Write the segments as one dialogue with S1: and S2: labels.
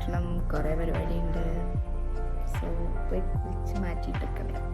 S1: മാറ്റണം, കുറേ പരിപാടിയുണ്ട്. സോ പോയി കുളിച്ച് മാറ്റിയിട്ടൊക്കെ വരാം.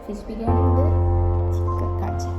S1: ഫിഷ് ബിരിയാണി ഉണ്ട്, ചിക്കൻ കാച്ചി.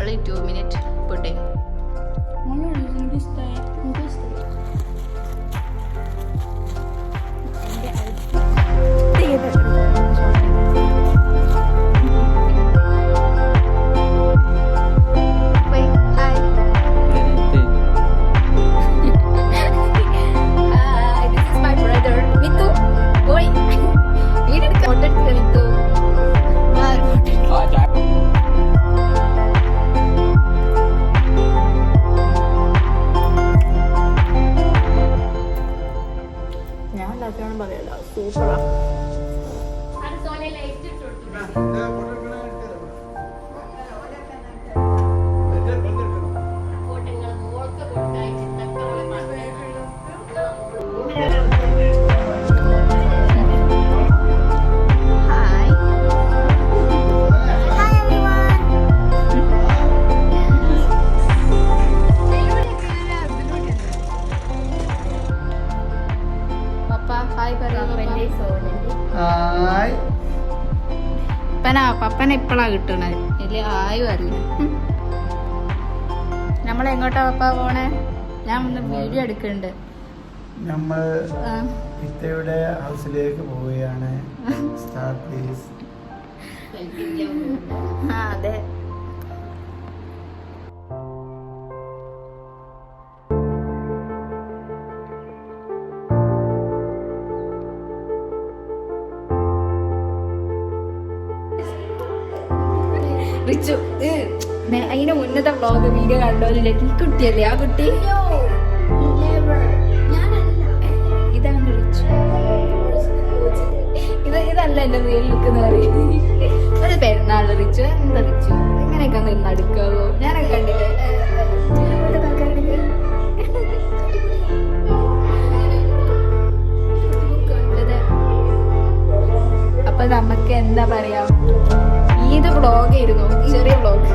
S1: Only 2 minutes pudding. പപ്പനെ എപ്പോഴാ കിട്ടണത്? വലിയ ആയും അറിയില്ല. നമ്മളെങ്ങോട്ടാ പപ്പ പോണേ? ഞാൻ ഒന്ന് വീഡിയോ എടുക്കുന്നുണ്ട്.
S2: നമ്മൾ ഇത്തയുടെ ഹൗസിലേക്ക് പോവുകയാണ്. Start please.
S1: അതെ, അതിന്റെ മുന്നത്തെ വ്ളോഗ് വീഡിയോ കണ്ടോലില്ല. ഈ കുട്ടിയല്ലേ ആ കുട്ടി? ഇതാണ് റിച്ചു. ഇതല്ല എന്റെ റിയൽ ലുക്ക് എന്ന് പറയുന്നത്. അത് പെരുന്നാള് റിച്ചു. എന്താ റിച്ചു ഇങ്ങനെയൊക്കെ ഒന്ന് നടക്കാവോ? ഞാനൊക്കെ കണ്ടില്ലേ. അപ്പൊ നമുക്ക് എന്താ പറയാ, ഈദ് വ്ളോഗ് ആയിരുന്നു, ചെറിയ വ്ളോഗ്.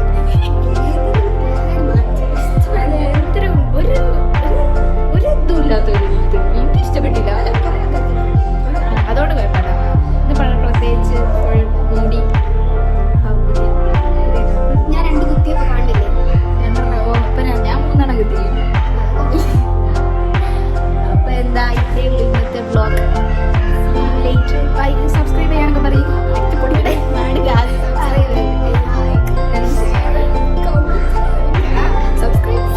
S1: ഒരു ഇതും ഇല്ലാത്തൊരു ഇത് എനിക്ക് ഇഷ്ടപ്പെട്ടില്ല. അതോട് കുഴപ്പമില്ല. ഇത് പ്രത്യേകിച്ച് മൂടി ഞാൻ 2 കുത്തിയൊക്കെ കാണില്ലേ? ഞാൻ 3 കുത്തി. അപ്പൊ എന്താ ഇത്രയേ ഉള്ളൂ ഇന്നത്തെ വ്ളോഗ്. സബ്സ്ക്രൈബ് ചെയ്യാനൊക്കെ പറയും. സബ്സ്ക്രൈബ്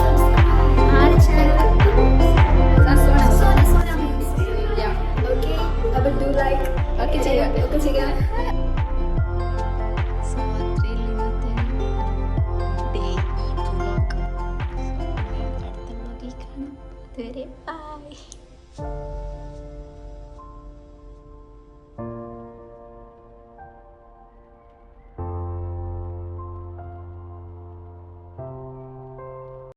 S1: അതുവരെ ബൈ.